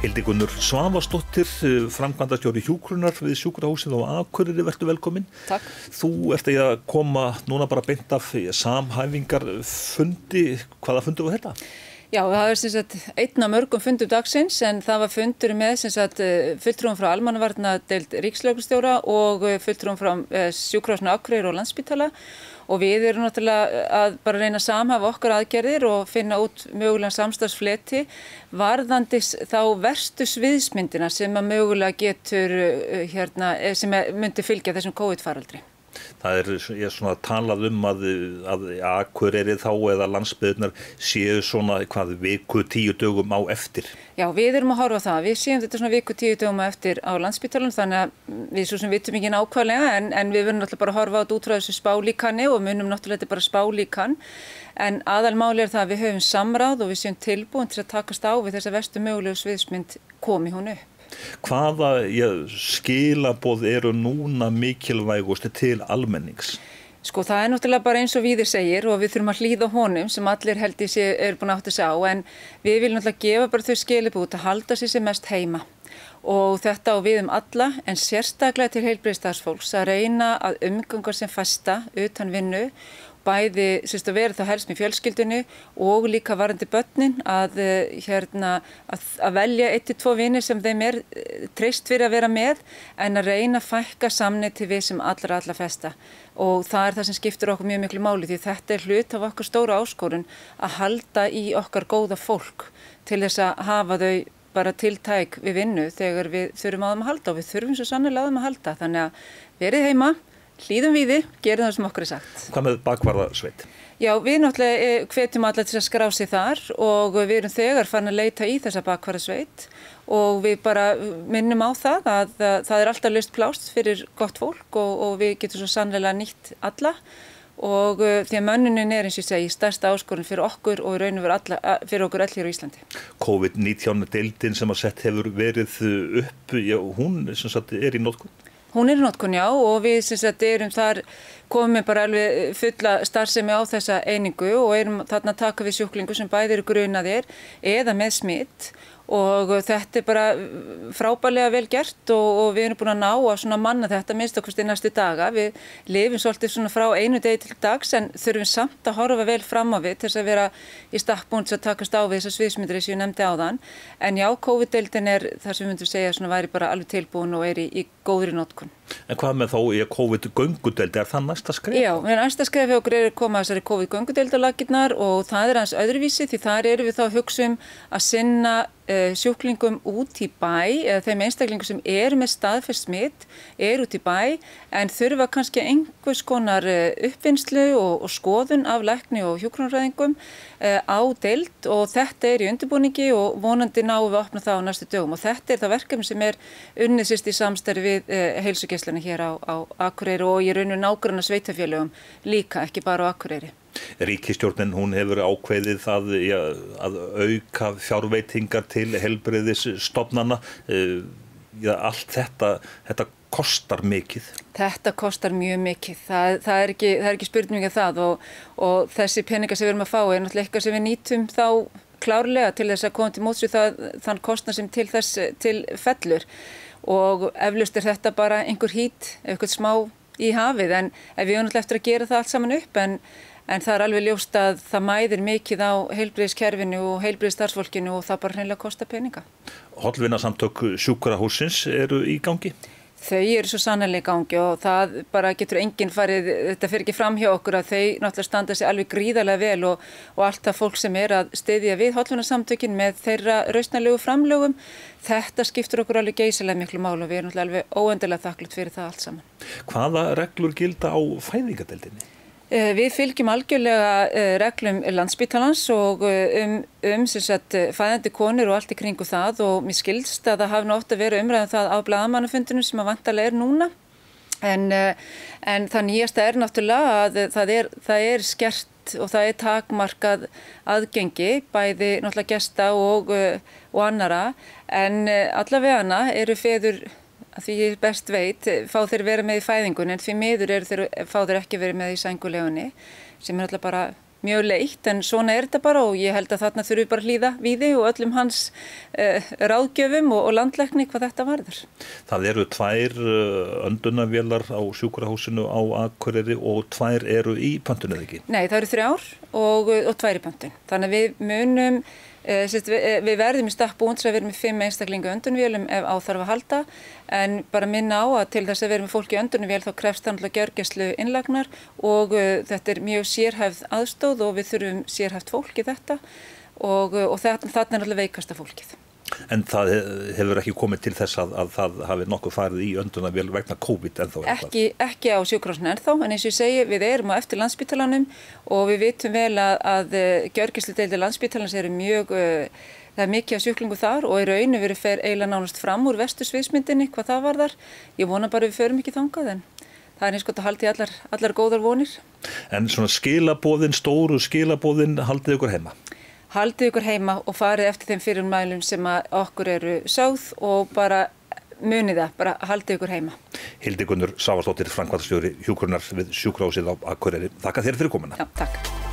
Hildigunnur Svavarsdóttir, framkvæmdastjóri hjúkrunar við sjúkrahúsið á Akureyri, vertu velkomin. Takk. Þú ert að koma núna bara beint af samhæfingarfundi. Hvaða fundur var þetta? Já, það er sem sagt einn af mörgum fundum dagsins, en það var fundur með sem sagt fulltrúum frá almannavarnadeild ríkislögreglustjóra og fulltrúum frá sjúkrahúsinu Akureyri og Landspítala, og við erum náttúrulega að bara reyna að samhæfa okkar aðgerðir og finna út mögulega samstarfsfleti varðandi þá verstu sviðsmyndina sem að mögulega getur sem myndi fylgja þessum COVID-faraldri. Það er svona talað að Akureyri þá eða landsbyggðirnar séu svona viku 10 dögum á eftir. Já, við erum að horfa á það. Við séum þetta svona viku 10 dögum á eftir á Landspítalanum, þannig að við svo sem vitum ekki nákvæmlega, en við verðum náttúrulega bara að horfa á þetta út frá þessu spálíkani og munum náttúrulega þetta bara spálíkan. En aðalmáli er það að við höfum samráð og við séum tilbúin til að takast á við þessa verstu mögulegu sviðsmynd komi hún upp. Hvaða skilaboð eru núna mikilvægustu til almennings? Sko, það er náttúrulega bara eins og Víðir segir og við þurfum að hlýða honum sem allir held í sig er búin að átta sig á, en við viljum náttúrulega gefa bara þau skilaboð að halda sig sem mest heima. Og þetta á við alla, en sérstaklega til heilbrigðisstarfsfólks að reyna að umganga sem fæsta utan vinnu, bæði að vera það helst með fjölskyldunni og líka varðandi börnin að velja 1-2 vini sem þeim er treyst fyrir að vera með, en að reyna að fækka samneyti við sem allra festa. Og það er það sem skiptir okkur mjög miklu máli, því þetta er hlut af okkar stóra áskorun að halda í okkar góða fólk til þess að hafa þau bara tiltæk við vinnu þegar við þurfum á þeim að halda, og við þurfum svo sannarlega á þeim að halda. Þannig að verið heima, hlýðum við þið, gerum það sem okkur er sagt. Hvað með bakvarðasveit? Já, við náttúrulega hvetjum alla til að skrá sig þar og við erum þegar farin að leita í þessa bakvarðasveit og við bara minnum á það að það er alltaf laust pláss fyrir gott fólk og við getum svo sannlega nýtt alla, og því að mönnunin er, eins og ég segi, stærsta áskorun fyrir okkur og í raun og veru fyrir okkur öll hér á Íslandi. COVID-19 deildin sem að sett hefur verið upp, hún sem sagt er í notkun? Hún er í notkun, já, og við sem sagt erum þar komið bara alveg fulla starfsemi á þessa einingu og erum þarna að taka við sjúklingu sem bæði eru grunaðir eða með smitt, og þetta er bara frábærlega vel gert og við erum búin að ná að svona manna þetta minnst okkur í næstu daga. Við lifum svolítið svona frá einu degi til dags, en þurfum samt að horfa vel fram á við til þess að vera í stakkbúin til að takast á við þessar sviðsmyndir sem ég nefndi áðan. En já, COVID-deildin er það sem við myndum segja svona væri bara alveg tilbúin og er í góðri notkun. En hvað með þá í COVID-göngudeildi, er það næsta skref? Já, næsta skref hjá okkur er að koma þessari COVID-göngudeildarlaginnar og það er aðeins öðruvísi, því þar erum við þá að hugsa að sinna sjúklingum út í bæ, eða þeim einstaklingum sem eru með staðfest smitt, út í bæ, en þurfa kannski einhvers konar uppvinnslu og skoðun af lækni og hjúkrunarfræðingum á deild, og þetta er í undirbúningi og vonandi náum við að opna það á næstu dögum, og þetta er það verkefni sem er unnið í samstarfi við heilsugæsluna hér á Akureyri og í raun og nágranna sveitarfélögum líka, ekki bara á Akureyri. Ríkisstjórnin, hún hefur ákveðið að auka fjárveitingar til heilbrigðisstofnana. Allt þetta kostar mikið. Þetta kostar mjög mikið. Það er ekki spurning um það, og þessi peningar sem við erum að fá er náttúrulega eitthvað sem við nýtum þá klárlega til þess að koma til móts við þann kostnað sem til fellur. Og eflaust er þetta bara einhver hít, eitthvað smá í hafið, en við erum náttúrulega eftir að gera það allt saman upp, en það er alveg ljóst að það mæðir mikið á heilbrigðiskerfinu og heilbrigðisstarfsfólkinu og það bara hreinlega kostar peninga. Hollvinasamtök sjúkrahússins eru í gangi? Þau eru svo sannarlega í gangi og það bara getur enginn farið, þetta fer ekki fram hjá okkur að þau náttúrulega standa sig alveg gríðarlega vel og allt það fólk sem er að styðja við hollvinasamtökin með þeirra rausnarlegu framlögum, þetta skiptir okkur alveg geysilega miklu máli og við erum náttúrulega alveg óendanlega þakklátt fyrir það allt saman. Hvaða reglur gilda á fæðingadeildinni? Við fylgjum algjörlega reglum Landspítalans og fæðandi konur og allt í kringu það, og mér skilst að það hafi nú oft að vera umræðan það á blaðamannafundunum sem að vantarlega er núna, en það nýjasta er náttúrulega að það er skert og það er takmarkað aðgengi, bæði náttúrulega gesta og annara, en allavegana eru feður, að því ég best veit, fá þeir vera með í fæðingunni, en því miður fá þeir ekki verið með í sængulegunni, sem er alltaf bara mjög leitt, en svona þetta bara og ég held að þarna þurfum bara að hlýða Víði og öllum hans ráðgjöfum og landlækni hvað þetta varður. Það eru 2 öndunarvélar á sjúkrahúsinu á Akureyri og 2 eru í pöntun eða ekki? Nei, það eru 3 og 2 í pöntun. Þannig að við munum við verðum í stakk búin til að vera með 5 einstaklinga öndunarvélum ef á þarf að halda, en bara minna á að til þess að vera með fólk í öndunarvél þá krefst það gjörgæslu innlagnar og þetta mjög sérhæfð aðstóð og við þurfum sérhæft fólk í þetta og þarna náttúrulega veikasta fólkið. En það hefur ekki komið til þess að það hafi nokkuð farið í öndunarvél vegna COVID ennþá? Ekki á sjúkrahúsinu ennþá, en eins og ég segi, við erum á eftir Landspítalanum og við vitum vel að gjörgæsludeildir Landspítalans eru það er mikið af sjúklingu þar og í raun og veru fer eiginlega nánast fram úr vestursviðsmyndinni hvað það varðar. Ég vona bara við förum ekki þangað en það er eins gott að halda í allar góðar vonir. En svona stóru skilaboðin haldið ykkur heima? Haldið ykkur heima og farið eftir þeim fyrirmælum sem að okkur eru sögð og bara munið það, bara haldið ykkur heima. Hildigunnur Svavarsdóttir, framkvæmdastjóri hjúkrunar við sjúkrahúsið á Akureyri. Þakka þér fyrir komuna. Já, takk.